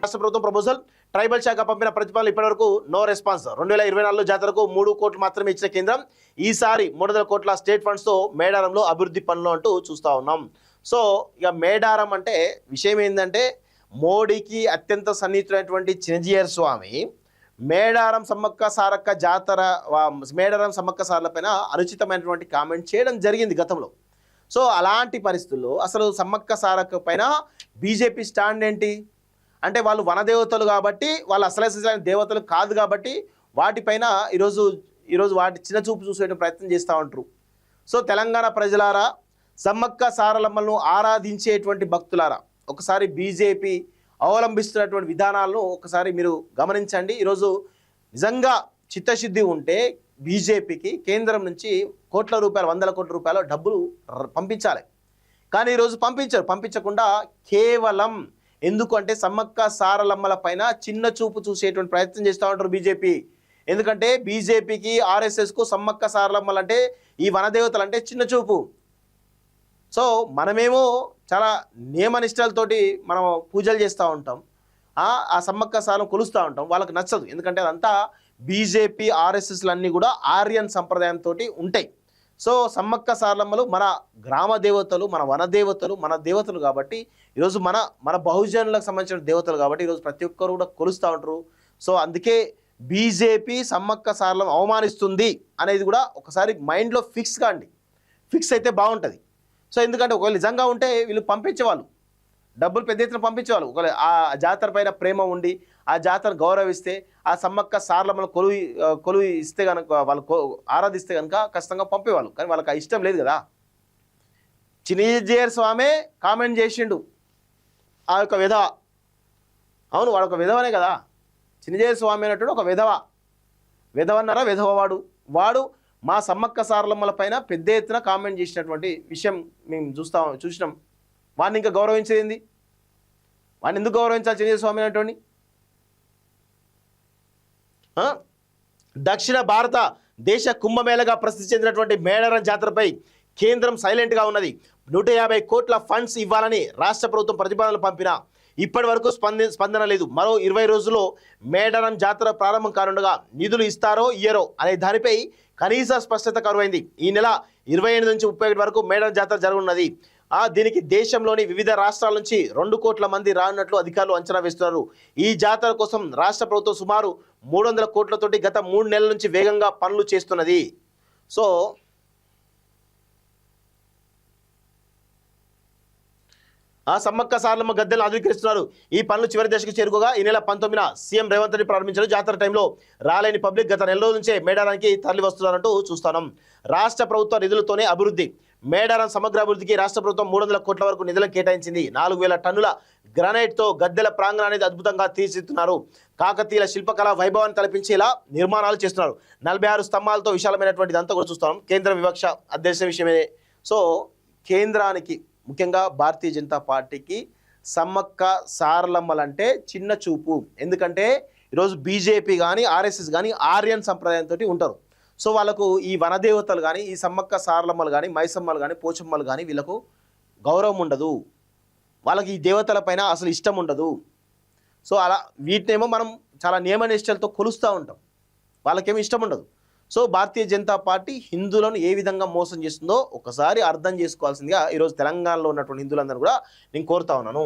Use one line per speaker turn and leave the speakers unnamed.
రాష్ట్ర ప్రభుత్వం proposal tribal శాఖ పంపిన ప్రతిపాదనలు ఇప్పటివరకు నో రెస్పాన్స్. 2024లో జాతరకు 3 కోట్లు మాత్రమే ఇచ్చిన కేంద్రం ఈసారి 300 కోట్ల స్టేట్ ఫండ్స్తో మేడారంలో అభివృద్ధి పనులు అంటూ చూస్తూ ఉన్నాం. సో ఇక మేడారం అంటే విషయం ఏంటంటే మోడీకి అత్యంత సన్నిహితులైనటువంటి చిరంజీవి స్వామి మేడారం సమ్మక్క సారక్క జాతర మేడారం సమ్మక్క సార్ల పైన అనుచితమైనటువంటి కామెంట్ చేయడం జరిగింది గతంలో. సో అలాంటి పరిస్థితుల్లో అసలు సమ్మక్క సారక్క పైన బీజేపీ స్టాండ్ ఏంటి అంటే వాళ్ళు వనదేవతలు కాబట్టి వాళ్ళు అసలైన దేవతలు కాదు కాబట్టి వాటిపైన ఈరోజు వాటి చిన్న చూపు చూసే ప్రయత్నం చేస్తూ ఉంటారు. సో తెలంగాణ ప్రజలారా, సమ్మక్క సారలమ్మలను ఆరాధించేటువంటి భక్తులారా, ఒకసారి బీజేపీ అవలంబిస్తున్నటువంటి విధానాలను ఒకసారి మీరు గమనించండి. ఈరోజు నిజంగా చిత్తశుద్ధి ఉంటే బీజేపీకి కేంద్రం నుంచి కోట్ల రూపాయలు, 100 కోట్ల రూపాయల డబ్బులు పంపించాలి. కానీ ఈరోజు పంపించకుండా కేవలం ఎందుకంటే సమ్మక్క సారలమ్మల పైన చిన్న చూపు చూసేటువంటి ప్రయత్నం చేస్తూ ఉంటారు బీజేపీ. ఎందుకంటే బీజేపీకి ఆర్ఎస్ఎస్కు సమ్మక్క సారలమ్మలు అంటే ఈ వనదేవతలు అంటే చిన్న చూపు. సో మనమేమో చాలా నియమనిష్టలతోటి మనం పూజలు చేస్తూ ఉంటాం, ఆ సమ్మక్క సారలను కొలుస్తూ ఉంటాం. వాళ్ళకి నచ్చదు, ఎందుకంటే అదంతా బీజేపీ ఆర్ఎస్ఎస్లు అన్నీ కూడా ఆర్యన్ సంప్రదాయంతో ఉంటాయి. సో సమ్మక్క సారలమ్మలు మన గ్రామ దేవతలు, మన వనదేవతలు, మన దేవతలు కాబట్టి ఈరోజు మన బహుజనులకు సంబంధించిన దేవతలు కాబట్టి ఈరోజు ప్రతి ఒక్కరు కూడా కొలుస్తూ ఉంటారు. సో అందుకే బీజేపీ సమ్మక్క సారలను అవమానిస్తుంది అనేది కూడా ఒకసారి మైండ్లో ఫిక్స్ కాండి. ఫిక్స్ అయితే బాగుంటుంది. సో ఎందుకంటే ఒకవేళ నిజంగా ఉంటే వీళ్ళు పంపించేవాళ్ళు, డబ్బులు పెద్ద ఎత్తున పంపించేవాళ్ళు. ఒకవేళ ఆ జాతర పైన ప్రేమ ఉండి ఆ జాతరను గౌరవిస్తే, ఆ సమ్మక్క సారలమ్మను కొలువి ఇస్తే కనుక, వాళ్ళు ఆరాధిస్తే కనుక ఖచ్చితంగా పంపేవాళ్ళు. కానీ వాళ్ళకి ఆ ఇష్టం లేదు కదా. చిరంజీవి స్వామి కామెంట్ చేసిండు ఆ యొక్క విధవ. అవును, వాడు ఒక విధవనే కదా. చిరంజీవి స్వామి అనేటువంటి ఒక విధవన్నారా, వాడు మా సమ్మక్క సారలమ్మల పైన పెద్ద ఎత్తున కామెంట్ చేసినటువంటి విషయం మేము చూసినాం. వాడిని ఇంకా గౌరవించేది, వాడిని ఎందుకు గౌరవించాలి చిరంజీవి స్వామి అనేటువంటి? దక్షిణ భారత దేశ కుంభమేళగా ప్రసిద్ధి చెందినటువంటి మేడారం జాతరపై కేంద్రం సైలెంట్గా ఉన్నది. 150 కోట్ల ఫండ్స్ ఇవ్వాలని రాష్ట్ర ప్రభుత్వం ప్రతిపాదనలు పంపినా ఇప్పటి వరకు స్పందన లేదు. మరో 20 రోజుల్లో మేడారం జాతర ప్రారంభం కానుండగా నిధులు ఇస్తారో ఇయ్యరో అనే దానిపై కనీస స్పష్టత కరువైంది. ఈ నెల 28 నుంచి 31 వరకు మేడారం జాతర జరగనున్నది. దీనికి దేశంలోని వివిధ రాష్ట్రాల నుంచి 2 కోట్ల మంది రానున్నట్లు అధికారులు అంచనా వేస్తున్నారు. ఈ జాతర కోసం రాష్ట్ర ప్రభుత్వం సుమారు 300 కోట్లతోటి గత 3 నెలల నుంచి వేగంగా పనులు చేస్తున్నది. సో సమ్మక్క సారలమ్మ గద్దెలను ఆధునీకరిస్తున్నారు. ఈ పనులు చివరి దశకు చేరుకోగా ఈ నెల 19న సీఎం రేవంత్ రెడ్డి ప్రారంభించారు. జాతర టైంలో రాలేని పబ్లిక్ గత నెల రోజుల నుంచే మేడారానికి తరలి వస్తున్నారంటూ చూస్తున్నాం. రాష్ట్ర ప్రభుత్వ నిధులతోనే అభివృద్ధి. మేడారం సమగ్ర అభివృద్ధికి రాష్ట్ర ప్రభుత్వం 300 కోట్ల వరకు నిధులను కేటాయించింది. 4000 టన్నుల గ్రానైట్తో గద్దెల ప్రాంగణాన్ని అద్భుతంగా తీర్చిదిద్దుతున్నారు. కాకతీయుల శిల్పకళ వైభవాన్ని తలపించేలా నిర్మాణాలు చేస్తున్నారు. 46 స్తంభాలతో విశాలమైనటువంటిది అంతా కూడా చూస్తున్నాం. కేంద్ర వివక్ష అధ్యక్ష విషయమే. సో కేంద్రానికి, ముఖ్యంగా భారతీయ జనతా పార్టీకి సమ్మక్క సారలమ్మలంటే చిన్న చూపు. ఎందుకంటే ఈరోజు బీజేపీ కానీ ఆర్ఎస్ఎస్ కానీ ఆర్యన్ సంప్రదాయంతో ఉంటారు. సో వాళ్ళకు ఈ వనదేవతలు కానీ, ఈ సమ్మక్క సారలమ్మలు కానీ, మైసమ్మలు కానీ, పోచమ్మలు కానీ వీళ్ళకు గౌరవం ఉండదు. వాళ్ళకి ఈ దేవతల పైన అసలు ఇష్టం ఉండదు. సో అలా వీటినేమో మనం చాలా నియమనిష్టలతో కొలుస్తూ ఉంటాం, వాళ్ళకేమో ఇష్టం ఉండదు. సో భారతీయ జనతా పార్టీ హిందువులను ఏ విధంగా మోసం చేస్తుందో ఒకసారి అర్థం చేసుకోవాల్సిందిగా ఈరోజు తెలంగాణలో ఉన్నటువంటి హిందువులందరూ కూడా నేను కోరుతా ఉన్నాను.